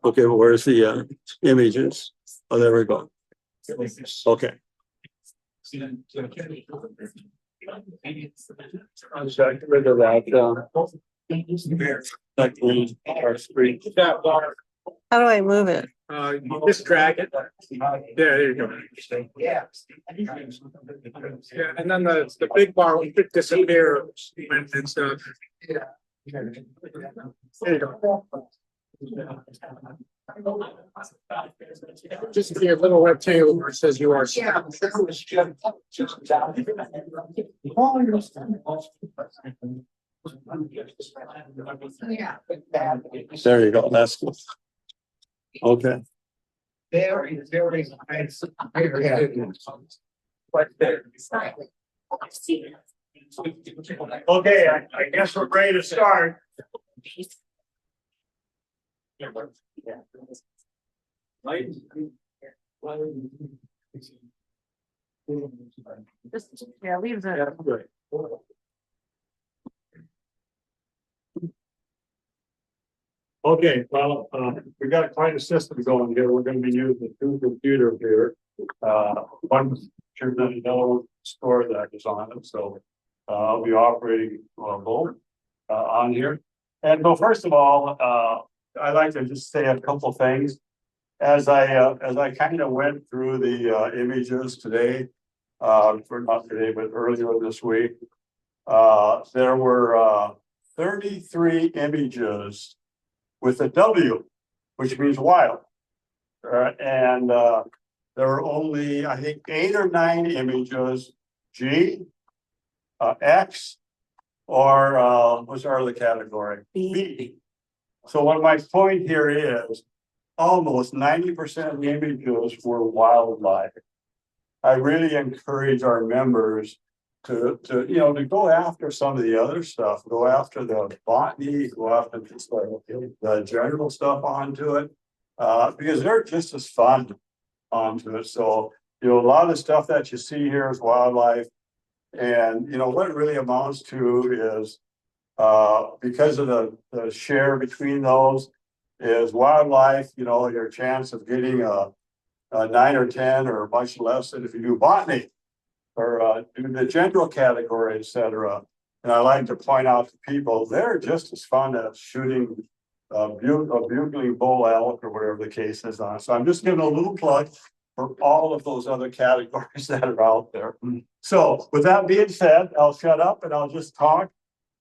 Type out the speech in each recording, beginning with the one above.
Okay, well, where's the images? Oh, there we go. Okay. Check rid of that green our screen. How do I move it? You just drag it. There you go. Yeah, and then the big bar will disappear and stuff. There you go. Just see a little rectangle where it says you are. There you go. That's good. Okay. Very nice. Okay, I guess we're ready to start. Yeah, leave it. Okay, well, we got quite a system going here. We're going to be using two computers here. One sure doesn't know store that is on it, so I'll be operating both on here. And so, first of all, I'd like to just say a couple things as I kind of went through the images today, for not today, but earlier this week. There were 33 images with a W, which means wild. And there were only, I think, 8 or 9 images, G, X, or what's our other category? B. So what my point here is, almost 90% of the images were wildlife. I really encourage our members to go after some of the other stuff, go after the botany, go after just the general stuff onto it, because they're just as fun onto it. So, a lot of the stuff that you see here is wildlife. And, what it really amounts to is, because of the share between those is wildlife, your chance of getting a 9 or 10 or much less than if you do botany or do the general category, etc. And I like to point out to people, they're just as fun as shooting a bugling bull elk or whatever the case is on. So I'm just giving a little plug for all of those other categories that are out there. So with that being said, I'll shut up and I'll just talk.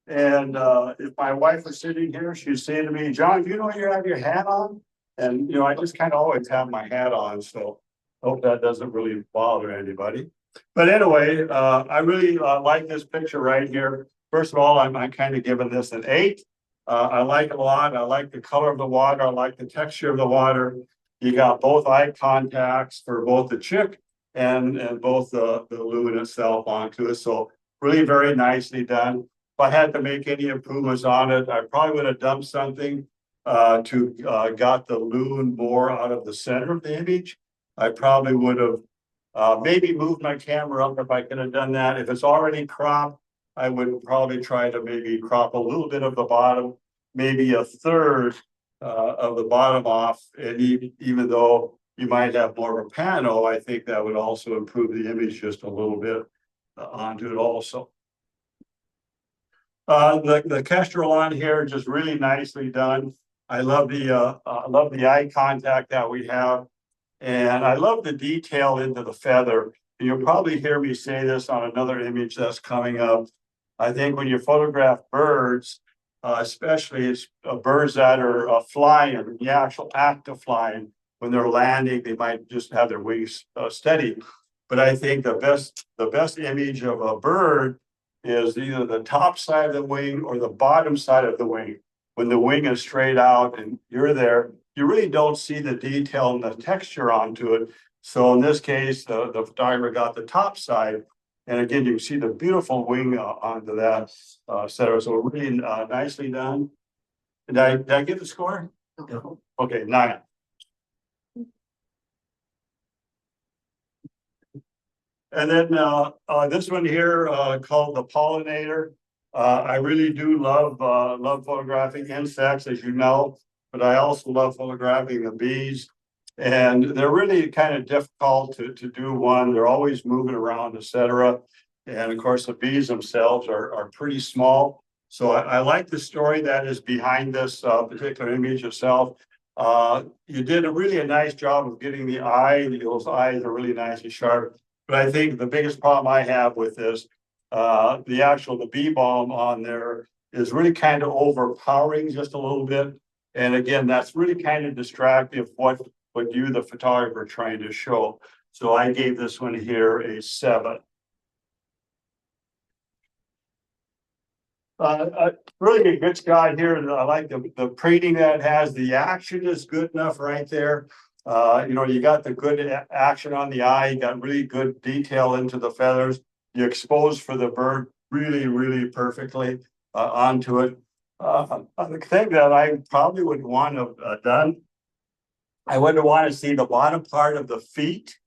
And if my wife was sitting here, she'd say to me, John, you have your hat on? And, I just kind of always have my hat on. So I hope that doesn't really bother anybody. But anyway, I really like this picture right here. First of all, I'm kind of giving this an 8. I like it a lot. I like the color of the water. I like the texture of the water. You got both eye contacts for both the chick and both the loon itself onto it. So really very nicely done. If I had to make any improvements on it, I probably would have done something to got the loon more out of the center of the image. I probably would have maybe moved my camera up if I could have done that. If it's already cropped, I would probably try to maybe crop a little bit of the bottom, maybe a third of the bottom off. And even though you might have more of a pano, I think that would also improve the image just a little bit onto it also. The kestrel on here, just really nicely done. I love the eye contact that we have. And I love the detail into the feather. You'll probably hear me say this on another image that's coming up. I think when you photograph birds, especially birds that are flying, the actual act of flying, when they're landing, they might just have their wings steady. But I think the best image of a bird is either the top side of the wing or the bottom side of the wing. When the wing is straight out and you're there, you really don't see the detail and the texture onto it. So in this case, the photographer got the top side. And again, you can see the beautiful wing onto that setter. So really nicely done. Did I get the score? Okay, 9. And then this one here called the pollinator. I really do love photographing insects, as you know, but I also love photographing the bees. And they're really kind of difficult to do one. They're always moving around, etc. And of course, the bees themselves are pretty small. So I like the story that is behind this particular image itself. You did really a nice job of getting the eye. Those eyes are really nice and sharp. But I think the biggest problem I have with this, the bee balm on there is really kind of overpowering just a little bit. And again, that's really kind of distracting of what you, the photographer, are trying to show. So I gave this one here a 7. Really a good shot here. I like the printing that it has. The action is good enough right there. You got the good action on the eye. You got really good detail into the feathers. You expose for the bird really, really perfectly onto it. The thing that I probably would want to have done, I would want to see the bottom part of the feet.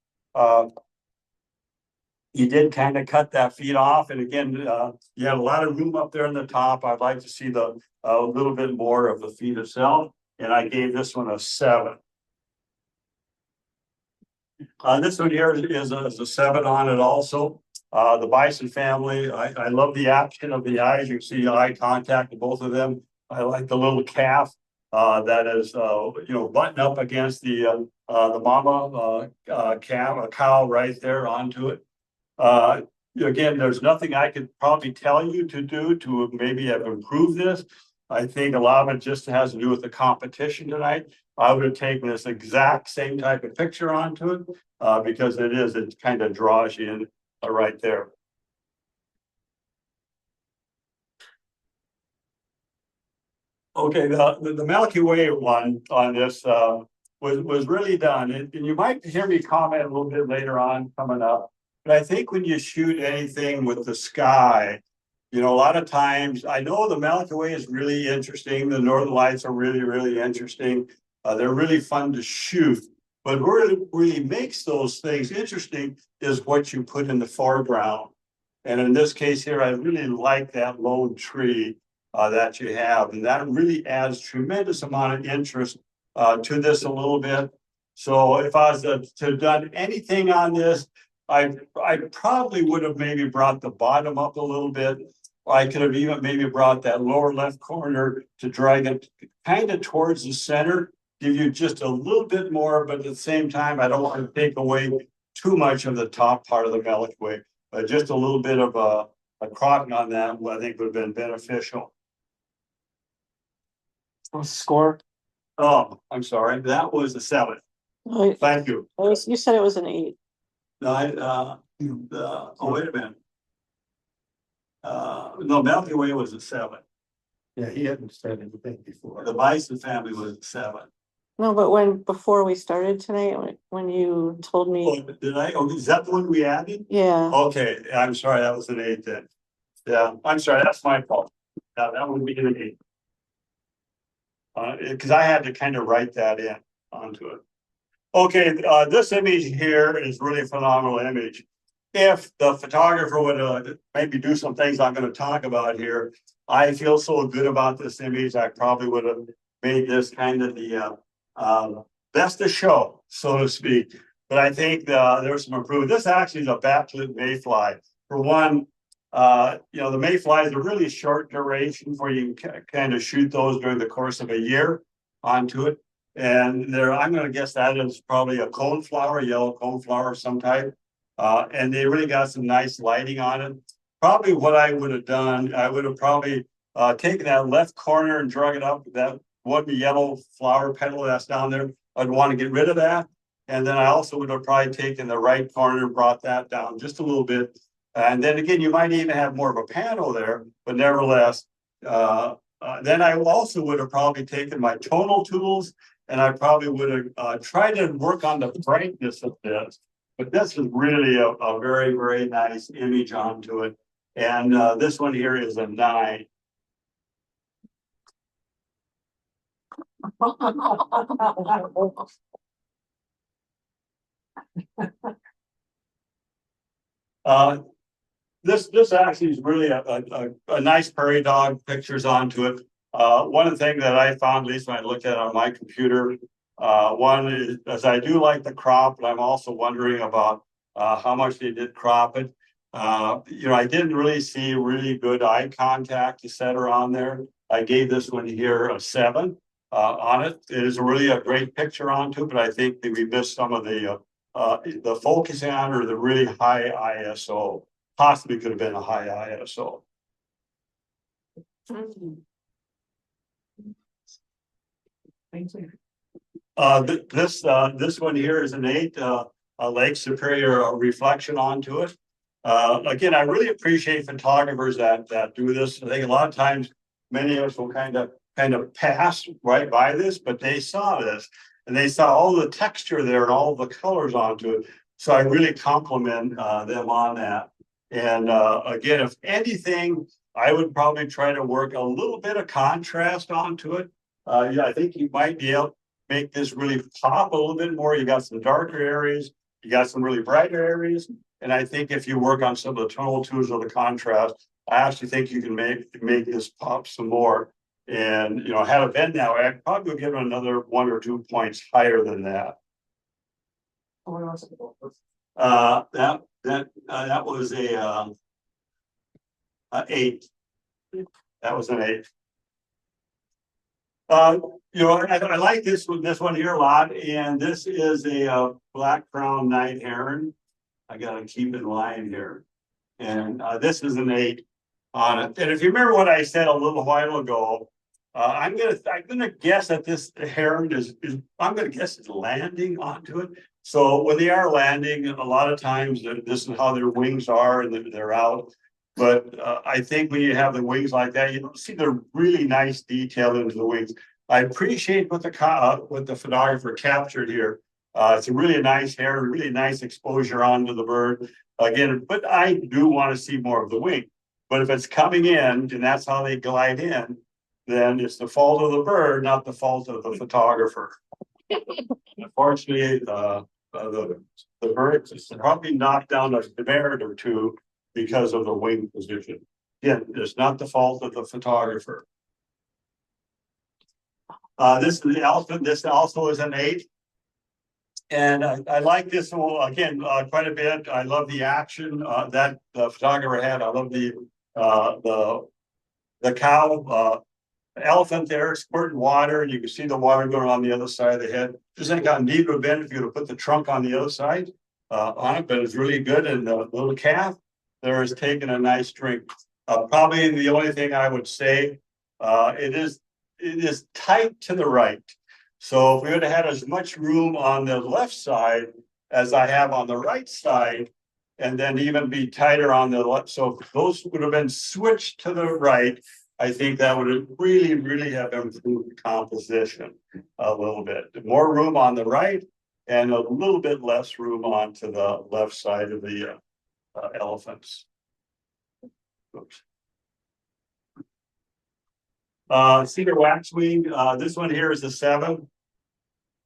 You did kind of cut that feet off, and again, you had a lot of room up there in the top. I'd like to see a little bit more of the feet itself, and I gave this one a 7. This one here is a 7 on it also. The bison family, I love the action of the eyes. You can see eye contact with both of them. I like the little calf that is buttoned up against the mama cow right there onto it. Again, there's nothing I could probably tell you to do to maybe have improved this. I think a lot of it just has to do with the competition tonight. I would have taken this exact same type of picture onto it because it kind of draws you in right there. Okay, the Milky Way one on this was really done, and you might hear me comment a little bit later on coming up. But I think when you shoot anything with the sky, a lot of times, I know the Milky Way is really interesting. The Northern Lights are really, really interesting. They're really fun to shoot. But what really makes those things interesting is what you put in the foreground. And in this case here, I really like that lone tree that you have. And that really adds tremendous amount of interest to this a little bit. So if I was to have done anything on this, I probably would have maybe brought the bottom up a little bit. I could have even maybe brought that lower left corner to drag it kind of towards the center, give you just a little bit more, but at the same time, I don't want to take away too much of the top part of the Milky Way. But just a little bit of a cropping on that, I think would have been beneficial. Score. Oh, I'm sorry. That was a 7. Oh, Thank you. you said it was an 8. No, wait a minute. No, Milky Way was a 7. Yeah, he hadn't said anything before. The Bison family was a 7. No, but before we started tonight, when you told me. Oh, did I? Oh, is that the one we added? Yeah. Okay, I'm sorry, that was an 8 then. Yeah, I'm sorry, that's my fault. That would be an 8. Because I had to kind of write that in onto it. Okay, this image here is really a phenomenal image. If the photographer would maybe do some things I'm going to talk about here, I feel so good about this image. I probably would have made this kind of the best of show, so to speak. But I think there's some improvement. This actually is a backlit mayfly. For one, the mayflies are really short duration where you can kind of shoot those during the course of a year onto it. And I'm going to guess that is probably a coneflower, yellow coneflower of some type. And they really got some nice lighting on it. Probably what I would have done, I would have probably taken that left corner and drug it up. That one yellow flower petal that's down there, I'd want to get rid of that. And then I also would have probably taken the right corner and brought that down just a little bit. And then again, you might even have more of a panel there, but nevertheless, then I also would have probably taken my tonal tools and I probably would have tried to work on the brightness of this. But this is really a very, very nice image onto it. And this one here is a 9. Uh, this actually is really a nice prairie dog pictures onto it. One of the things that I found, at least when I looked at it on my computer, one is I do like the crop, but I'm also wondering about how much they did crop it. I didn't really see really good eye contact, etc. on there. I gave this one here a 7 on it. It is really a great picture onto it, but I think that we missed some of the focus on or the really high ISO. Possibly could have been a high ISO. This one here is an 8, a Lake Superior reflection onto it. Again, I really appreciate photographers that do this. I think a lot of times many of us will kind of pass right by this, but they saw this and they saw all the texture there and all the colors onto it. So I really compliment them on that. And again, if anything, I would probably try to work a little bit of contrast onto it. Yeah, I think you might be able to make this really pop a little bit more. You got some darker areas, you got some really brighter areas. And I think if you work on some of the tonal tools of the contrast, I actually think you can make this pop some more. And had it been now, I'd probably give it another 1 or 2 points higher than that. That was a 8. That was an 8. I like this one here a lot, and this is a black crown night heron. I gotta keep in line here, and this is an 8 on it. And if you remember what I said a little while ago, I'm gonna guess that this heron is I'm gonna guess it's landing onto it. So when they are landing, a lot of times this is how their wings are, and they're out. But I think when you have the wings like that, you don't see the really nice detail into the wings. I appreciate what the photographer captured here. It's a really nice hair, really nice exposure onto the bird. Again, but I do want to see more of the wing. But if it's coming in and that's how they glide in, then it's the fault of the bird, not the fault of the photographer. Unfortunately, the bird is probably knocked down a demerit or 2 because of the wing position. Again, it's not the fault of the photographer. This is the elephant. This also is an 8. And I like this one again quite a bit. I love the action that the photographer had. I love the cow elephant there squirting water, and you can see the water going on the other side of the head. Just think how neat it would have been if you would have put the trunk on the other side on it, but it's really good. And the little calf there is taking a nice drink. Probably the only thing I would say, it is tight to the right. So if we would have had as much room on the left side as I have on the right side, and then even be tighter on the left, so if those would have been switched to the right, I think that would have really, really have improved the composition a little bit. More room on the right and a little bit less room onto the left side of the elephants. Oops. Cedar waxwing. This one here is a 7.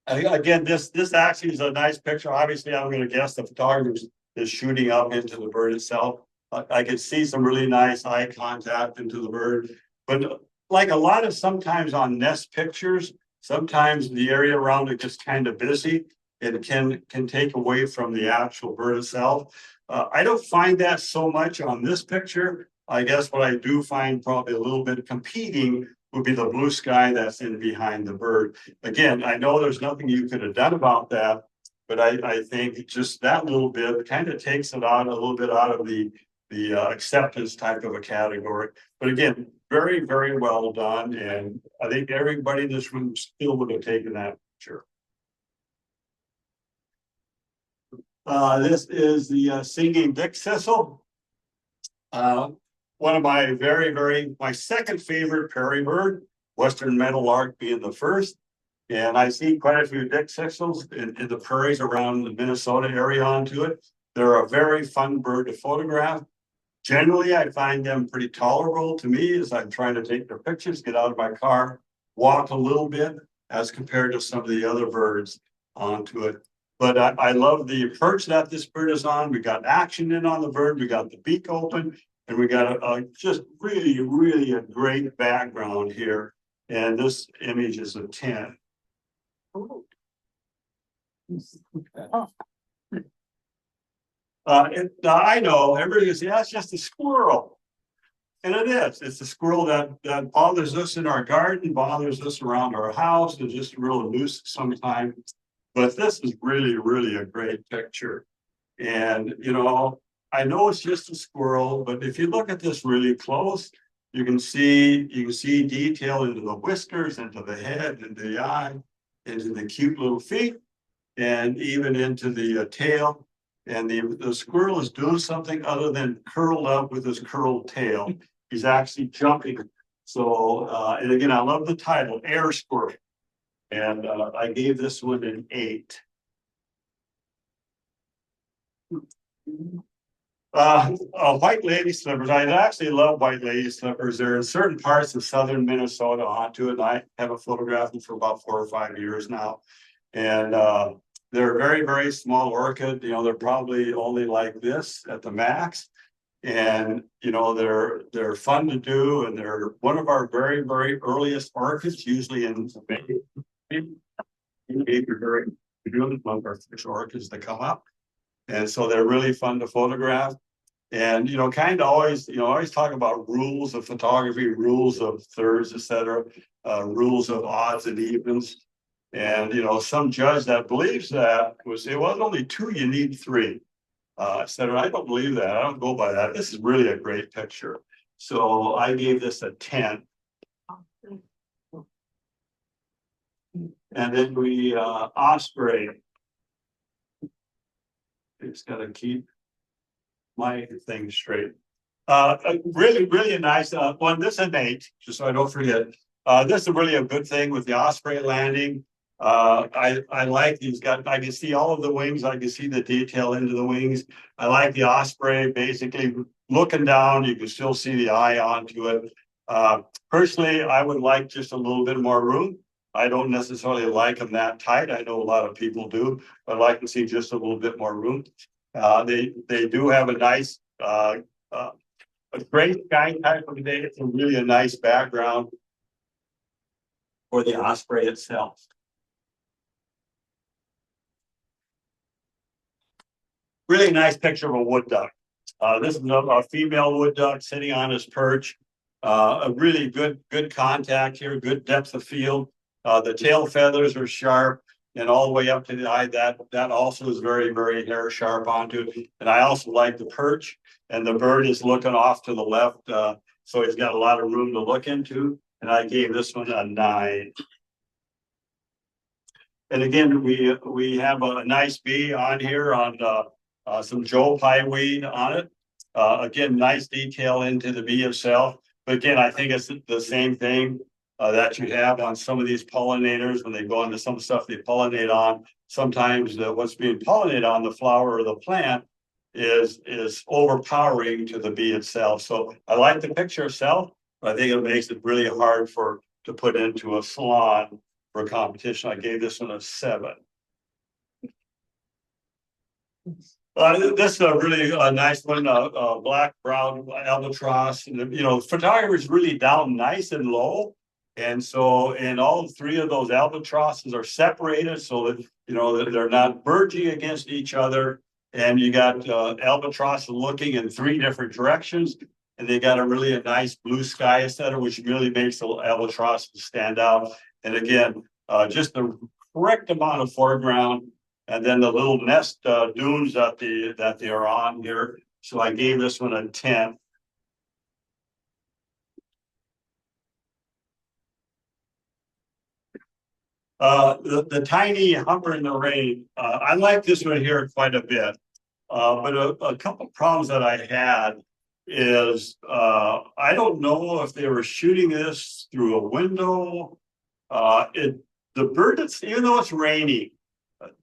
Again, this actually is a nice picture. Obviously, I'm going to guess the photographer is shooting up into the bird itself. I could see some really nice eye contact into the bird, but like a lot of sometimes on nest pictures, sometimes the area around it gets kind of busy. It can take away from the actual bird itself. I don't find that so much on this picture. I guess what I do find probably a little bit competing would be the blue sky that's in behind the bird. Again, I know there's nothing you could have done about that, but I think just that little bit kind of takes it out a little bit out of the acceptance type of a category. But again, very, very well done. And I think everybody in this room still would have taken that picture. This is the singing dick thistle. One of my my second favorite prairie bird, Western meadowlark being the first. And I see quite a few dick sixels in the prairies around the Minnesota area onto it. They're a very fun bird to photograph. Generally, I find them pretty tolerable to me as I'm trying to take their pictures, get out of my car, walk a little bit as compared to some of the other birds onto it. But I love the perch that this bird is on. We got action in on the bird. We got the beak open, and we got a just really a great background here. And this image is a 10. Oh. I know everybody goes, yeah, it's just a squirrel. And it is. It's a squirrel that bothers us in our garden, bothers us around our house, and just a real nuisance sometimes. But this is really a great picture. And I know it's just a squirrel, but if you look at this really close, you can see detail into the whiskers, into the head, into the eye, into the cute little feet, and even into the tail. And the squirrel is doing something other than curled up with his curled tail. He's actually jumping. So, and again, I love the title, Air Squirrel. And I gave this one an 8. White lady slippers. I actually love white lady slippers. They're in certain parts of southern Minnesota onto it. And I haven't photographed them for about 4 or 5 years now. And they're very small orchid. They're probably only like this at the max. And they're fun to do, and they're one of our very earliest orchids, usually in May. Very one of our first orchids that come up. And so they're really fun to photograph. And kind of always talk about rules of photography, rules of thirds, etc., rules of odds and evens. And some judge that believes that it wasn't only 2, you need 3. Said, I don't believe that. I don't go by that. This is really a great picture. So I gave this a 10. And then we osprey. It's got to keep my thing straight. Really a nice one. This is an 8, just so I don't forget. This is really a good thing with the osprey landing. I like he's got, I can see all of the wings. I can see the detail into the wings. I like the osprey basically looking down. You can still see the eye onto it. Personally, I would like just a little bit more room. I don't necessarily like them that tight. I know a lot of people do, but I'd like to see just a little bit more room. They do have a nice, a great sky type of day. It's really a nice background for the osprey itself. Really nice picture of a wood duck. This is a female wood duck sitting on his perch. A really good contact here, good depth of field. The tail feathers are sharp and all the way up to the eye. That also is very hair sharp onto it. And I also like the perch, and the bird is looking off to the left. So he's got a lot of room to look into. And I gave this one a 9. And again, we have a nice bee on here on some Joe Pye weed on it. Again, nice detail into the bee itself. But again, I think it's the same thing that you have on some of these pollinators when they go into some stuff they pollinate on. Sometimes what's being pollinated on the flower or the plant is overpowering to the bee itself. So I like the picture itself, but I think it makes it really hard to put into a salon for a competition. I gave this one a 7. This is a really nice one, black brown albatross. And photography is really down nice and low. And so, and all 3 of those albatrosses are separated so that, that they're not merging against each other. And you got albatross looking in 3 different directions. And they got a nice blue sky etc., which really makes the albatross stand out. And again, just the correct amount of foreground. And then the little nest dunes that they are on here. So I gave this one a 10. The tiny humper in the rain. I like this one here quite a bit. But a couple problems that I had is I don't know if they were shooting this through a window. the bird, even though it's rainy,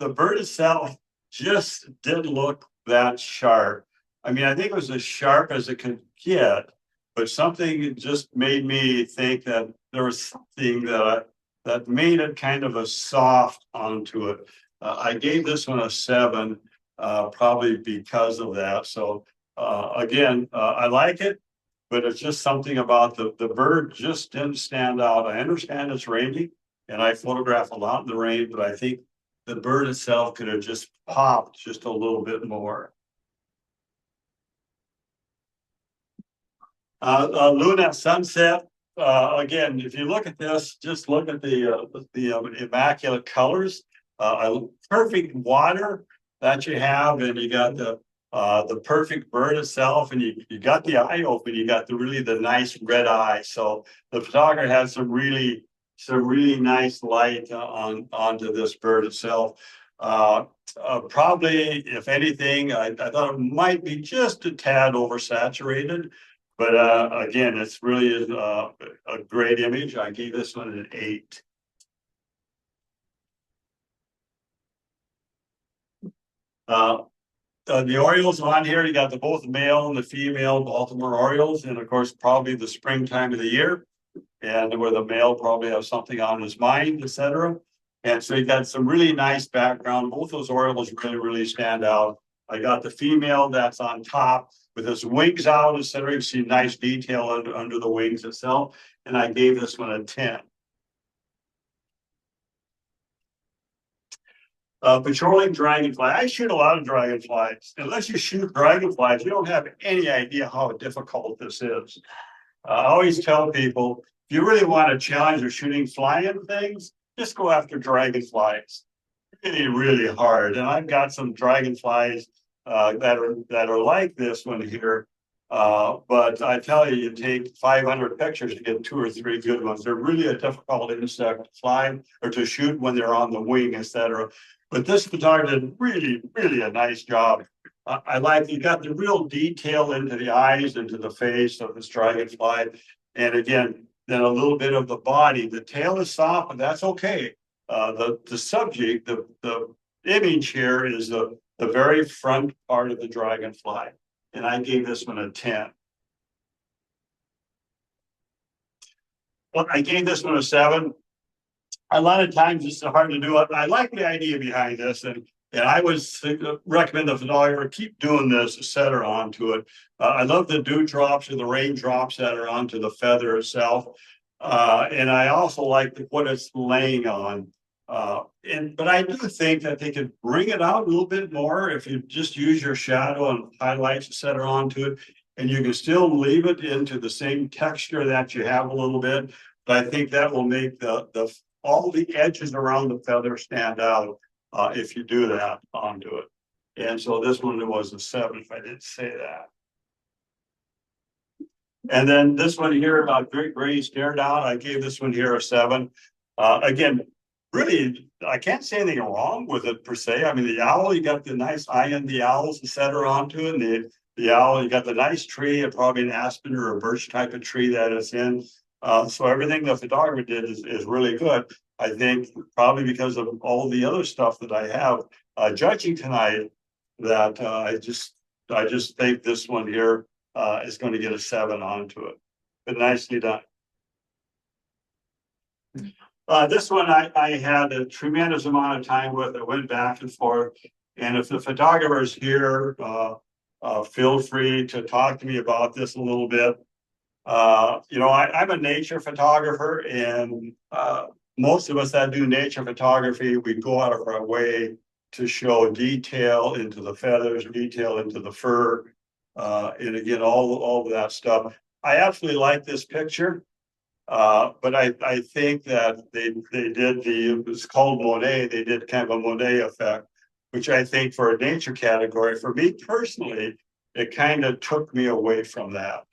the bird itself just didn't look that sharp. I mean, I think it was as sharp as it could get, but something just made me think that there was something that made it kind of a soft onto it. I gave this one a 7, probably because of that. So again, I like it, but it's just something about the bird just didn't stand out. I understand it's rainy and I photograph a lot in the rain, but I think the bird itself could have just popped just a little bit more. Luna sunset. Again, if you look at this, just look at the immaculate colors, perfect water that you have, and you got the perfect bird itself, and you got the eye open. You got the nice red eye. So the photographer had some really nice light onto this bird itself. Probably, if anything, I thought it might be just a tad oversaturated. But again, it's really is a great image. I gave this one an 8. The Orioles on here, you got both the male and the female Baltimore Orioles, and of course, probably the springtime of the year, and where the male probably has something on his mind, etc. And so you got some really nice background. Both those Orioles really stand out. I got the female that's on top with his wings out, etc. You see nice detail under the wings itself, and I gave this one a 10. Patrolling dragonfly. I shoot a lot of dragonflies. Unless you shoot dragonflies, you don't have any idea how difficult this is. I always tell people, if you really want to challenge your shooting flying things, just go after dragonflies. Really hard. And I've got some dragonflies that are like this one here. But I tell you, you take 500 pictures to get 2 or 3 good ones. They're really a difficult insect to fly or to shoot when they're on the wing, etc. But this photographer did really a nice job. I like, you got the real detail into the eyes, into the face of this dragonfly. And again, then a little bit of the body. The tail is soft, but that's okay. The subject, the image here is the very front part of the dragonfly. And I gave this one a 10. Well, I gave this one a 7. A lot of times it's hard to do it. I like the idea behind this, and I would recommend the photographer keep doing this, etc. onto it. I love the dewdrops or the raindrops that are onto the feather itself, and I also like what it's laying on. But I do think that they could bring it out a little bit more if you just use your shadow and highlights, etc. onto it, and you can still leave it into the same texture that you have a little bit. But I think that will make all the edges around the feather stand out if you do that onto it. And so this one was a 7 if I didn't say that. And then this one here, Great Gray Stare Down, I gave this one here a 7. Again, really, I can't say anything wrong with it per se. I mean, the owl, you got the nice eye in the owls, etc. onto it. And the owl, you got the nice tree, probably an aspen or a birch type of tree that it's in. So everything the photographer did is really good. I think probably because of all the other stuff that I have judging tonight, that I just think this one here is going to get a 7 onto it. But nicely done. This one I had a tremendous amount of time with. I went back and forth. And if the photographer's here, feel free to talk to me about this a little bit. I'm a nature photographer, and most of us that do nature photography, we go out of our way to show detail into the feathers, detail into the fur, and again, all of that stuff. I absolutely like this picture, but I think that they did it was called Monet, they did kind of a Monet effect, which I think for a nature category, for me personally, it kind of took me away from that.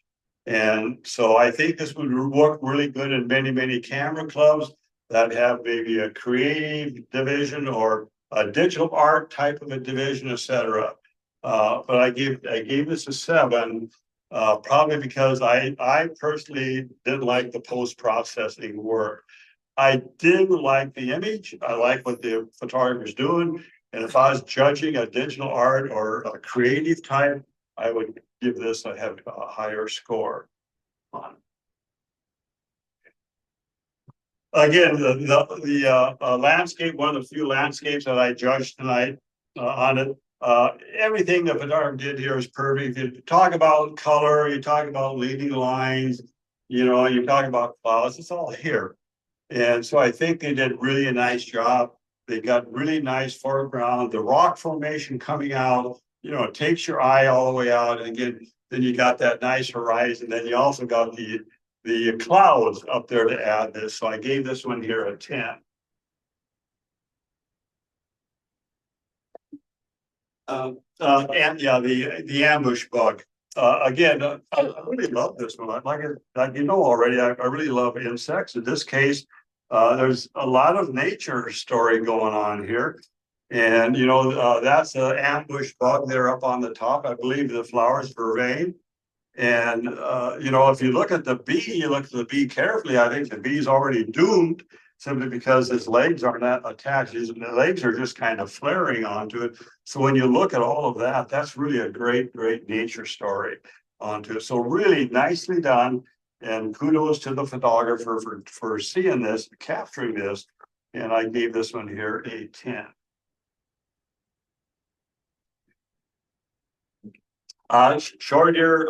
And so I think this would work really good in many camera clubs that have maybe a creative division or a digital art type of a division, etc. But I gave this a 7, probably because I personally didn't like the post-processing work. I did like the image. I like what the photographer's doing. And if I was judging a digital art or a creative type, I would give this a higher score on. Again, the landscape, one of the few landscapes that I judged tonight on it. Everything the photographer did here is perfect. If you talk about color, you talk about leading lines, you talk about clouds, it's all here. And so I think they did really a nice job. They got really nice foreground, the rock formation coming out, it takes your eye all the way out. And again, then you got that nice horizon. Then you also got the clouds up there to add this. So I gave this one here a 10. And yeah, the ambush bug. Again, I really love this one. I like it, like already. I really love insects. In this case, there's a lot of nature story going on here. And that's an ambush bug there up on the top. I believe the flowers vervain. And if you look at the bee, you look at the bee carefully, I think the bee's already doomed simply because his legs are not attached. His legs are just kind of flaring onto it. So when you look at all of that, that's really a great, great nature story onto it. So really nicely done. And kudos to the photographer for seeing this, capturing this. And I gave this one here a 10. Short-eared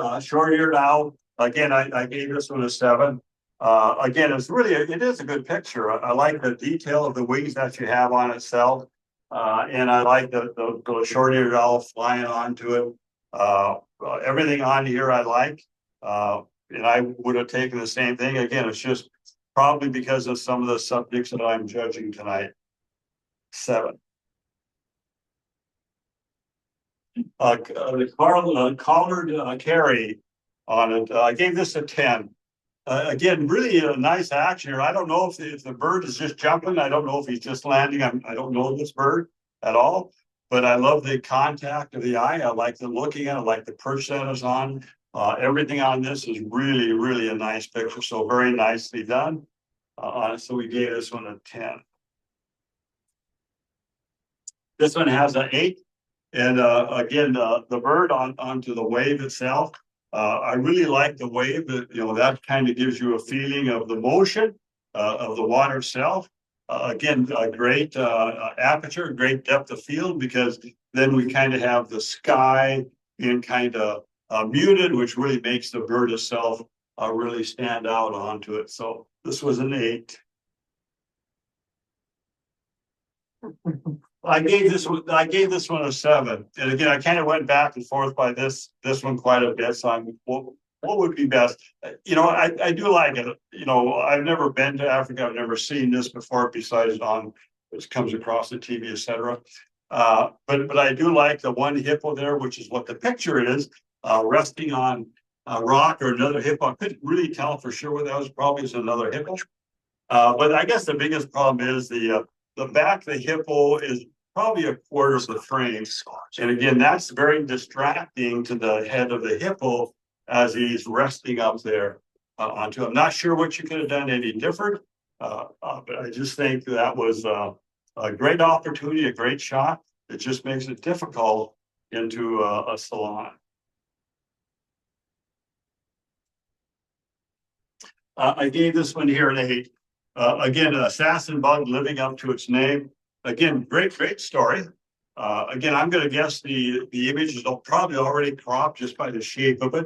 owl. Again, I gave this one a 7. Again, it is a good picture. I like the detail of the wings that you have on itself. And I like the short-eared owl flying onto it. Everything on here I like. And I would have taken the same thing. Again, it's just probably because of some of the subjects that I'm judging tonight. 7. The collared carry on it. I gave this a 10. Again, really a nice action here. I don't know if the bird is just jumping. I don't know if he's just landing. I don't know this bird at all, but I love the contact of the eye. I like the looking at it, I like the perch that it's on. Everything on this is really, really a nice picture. So very nicely done. So we gave this one a 10. This one has an 8. And again, the bird onto the wave itself. I really like the wave. That kind of gives you a feeling of the motion of the water itself. Again, a great aperture, great depth of field, because then we kind of have the sky in kind of muted, which really makes the bird itself really stand out onto it. So this was an 8. I gave this one a 7. And again, I kind of went back and forth by this one quite a bit. So what would be best? I do like it. I've never been to Africa. I've never seen this before, besides on it comes across the TV, etc. But I do like the one hippo there, which is what the picture is, resting on a rock or another hippo. I couldn't really tell for sure what that was. Probably is another hippo. But I guess the biggest problem is the back of the hippo is probably a quarter of the frame. And again, that's very distracting to the head of the hippo as he's resting up there onto. I'm not sure what you could have done any different, but I just think that was a great opportunity, a great shot. It just makes it difficult into a salon. I gave this one here an 8. Again, an assassin bug living up to its name. Again, great story. Again, I'm going to guess the image is probably already cropped just by the shape of it.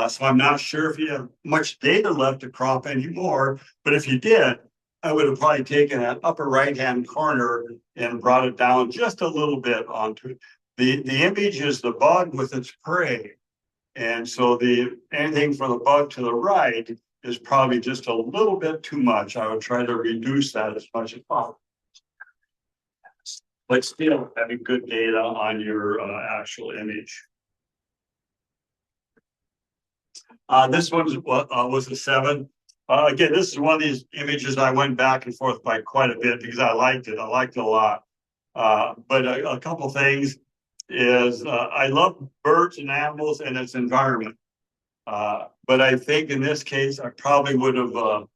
So I'm not sure if you have much data left to crop anymore, but if you did, I would have probably taken that upper right-hand corner and brought it down just a little bit onto it. The image is the bug with its prey. And so anything from the bug to the right is probably just a little bit too much. I would try to reduce that as much as possible. But still having good data on your actual image. This one was a 7. Again, this is one of these images I went back and forth by quite a bit because I liked it. I liked it a lot. But a couple things is I love birds and animals and its environment. But I think in this case, I probably would have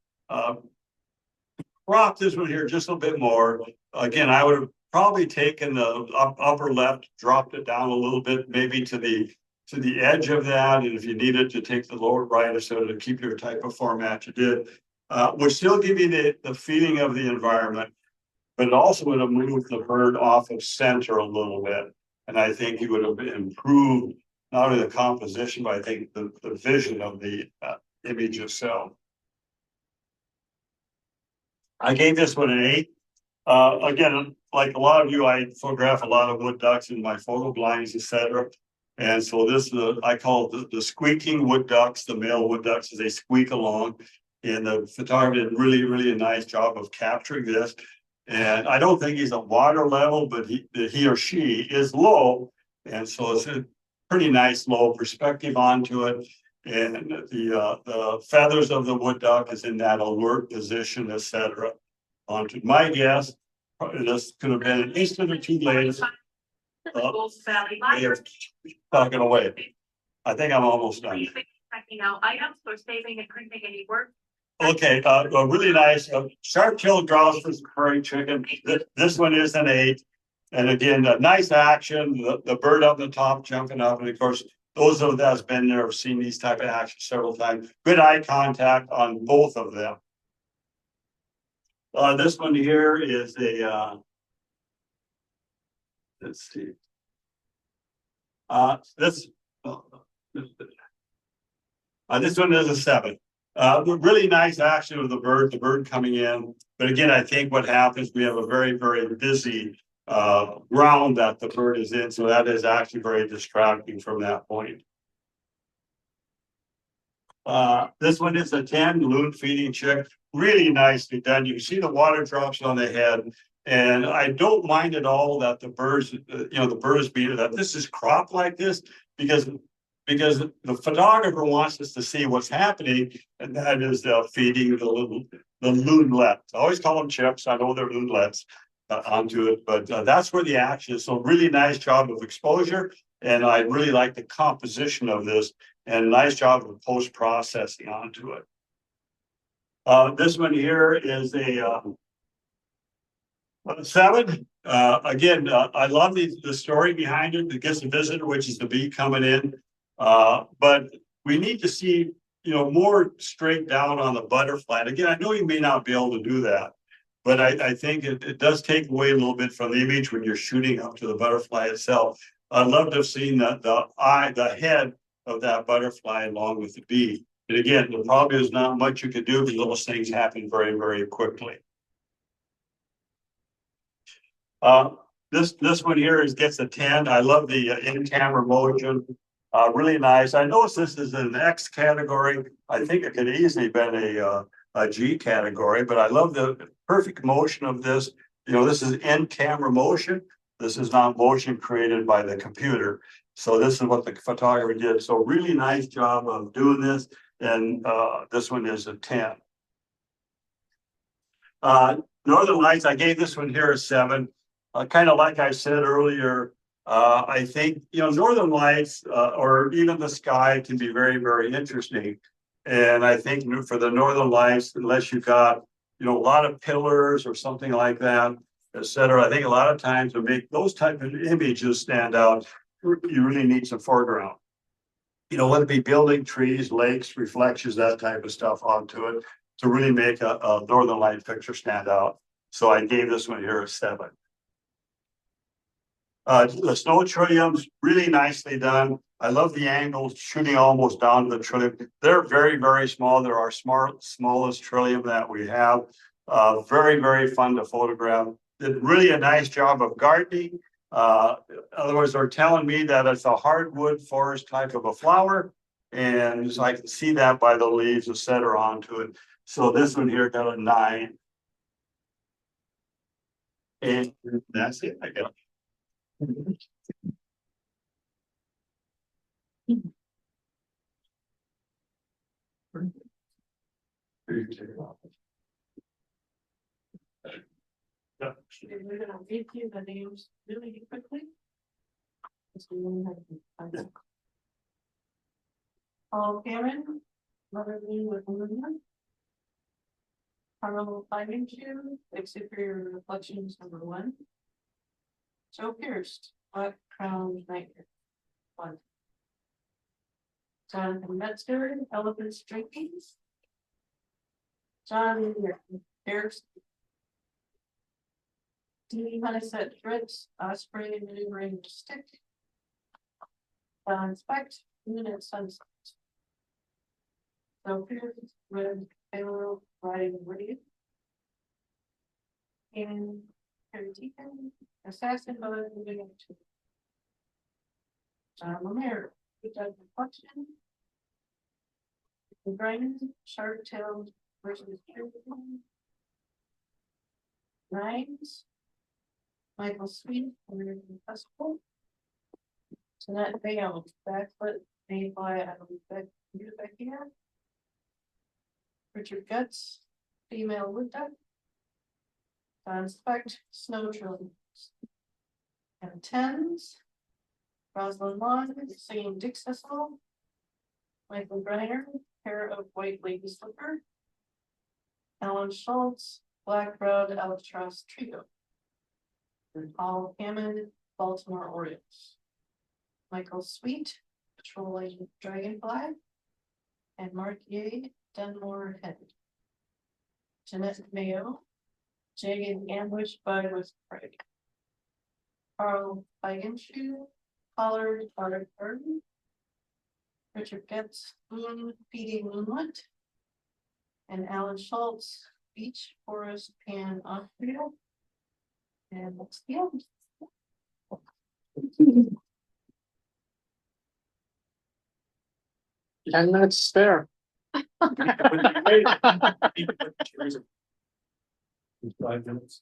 crop this one here just a bit more. Again, I would have probably taken the upper left, dropped it down a little bit, maybe to the edge of that. And if you needed to take the lower right or so to keep your type of format you did, would still give you the feeling of the environment, but it also would have moved the bird off of center a little bit. And I think you would have improved not only the composition, but I think the vision of the image itself. I gave this one an 8. Again, like a lot of you, I photograph a lot of wood ducks in my photo blinds, etc. And so this is I call it the squeaking wood ducks, the male wood ducks, as they squeak along. And the photographer did really a nice job of capturing this. And I don't think he's at water level, but he or she is low. And so it's a pretty nice low perspective onto it. And the feathers of the wood duck is in that alert position, etc. Onto my guess, this could have been an instant or two later. Talking away. I think I'm almost done. Checking out items or saving and printing any work. Okay, a really nice sharp-killed grouse for prairie chicken. This one is an 8. And again, a nice action, the bird up the top jumping up. And of course, those of us that's been there have seen these type of actions several times. Good eye contact on both of them. This one here is a, let's see. This one is a 7. Really nice action of the bird coming in. But again, I think what happens, we have a very busy ground that the bird is in. So that is actually very distracting from that point. This one is a 10 loon feeding chick. Really nicely done. You can see the water drops on the head. And I don't mind at all that the birds, the birds being that this is cropped like this because the photographer wants us to see what's happening, and that is feeding the loonlets. I always call them chicks. I know they're loonlets onto it, but that's where the action is. So really nice job of exposure, and I really like the composition of this, and nice job of post-processing onto it. This one here is a 7. Again, I love the story behind it. It gets a visitor, which is the bee coming in. But we need to see, more straight down on the butterfly. And again, I know you may not be able to do that, but I think it does take away a little bit from the image when you're shooting up to the butterfly itself. I'd love to have seen the head of that butterfly along with the bee. And again, there probably is not much you could do because those things happen very quickly. This one here gets a 10. I love the in-camera motion. Really nice. I noticed this is an X category. I think it could easily been a G category, but I love the perfect motion of this. This is in-camera motion. This is not motion created by the computer. So this is what the photographer did. So really nice job of doing this. And this one is a 10. Northern Lights, I gave this one here a 7. Kind of like I said earlier, I think, Northern Lights or even the sky can be very interesting. And I think for the Northern Lights, unless you've got, a lot of pillars or something like that, etc., I think a lot of times to make those type of images stand out, you really need some foreground. Whether it be building, trees, lakes, reflections, that type of stuff onto it to really make a Northern Light picture stand out. So I gave this one here a 7. The snow trilliums, really nicely done. I love the angles shooting almost down to the trillium. They're very small. They're our smallest trillium that we have. Very fun to photograph. Did really a nice job of gardening. In other words, they're telling me that it's a hardwood forest type of a flower. And so I can see that by the leaves, etc. onto it. So this one here got a 9. And that's it, I guess. We're gonna read you the names really quickly. Karen, Mother Lee with Olivia. Carmel Climbing Shoe, Big Superior Reflections #1. Joe Pierce, Black Crown Nightmare. 1. Jonathan Metzger, Elephants Drinking. John Bears. D. Honeyset Fritz, Osprey Maneuvering Stick. Inspect, Unit Sunset. So Pierce, Red Arrow, Riding Wave. And Harry Deacon, Assassin Bud, moving up to. John Lemire, Good Judge Reflection. Brian, Sharp Tailed versus Truman. Rhymes. Michael Sweet, American Festival. Jeanette Bayo, Backfoot, made by Adam Becky. Richard Guts, Female Wood Duck. Don Specht, Snow Trilliums. And tens. Rosalind Long, Singing Dick Cecil. Michael Greiner, Pair of White Lady Slipper. Alan Schultz, Black Road Albatross Trio. And Paul Hammond, Baltimore Orioles. Michael Sweet, Patrolling Dragonfly. And Mark Ye, Dunmore Head. Jeanette Mayo, Jagged Ambush by with Craig. Carl Feigenshoe, Pollard Art Garden. Richard Getz, Moon Feeding Moonlit. And Alan Schultz, Beach Forest Pan Austria. And that's the end. And that's spare. 5 minutes.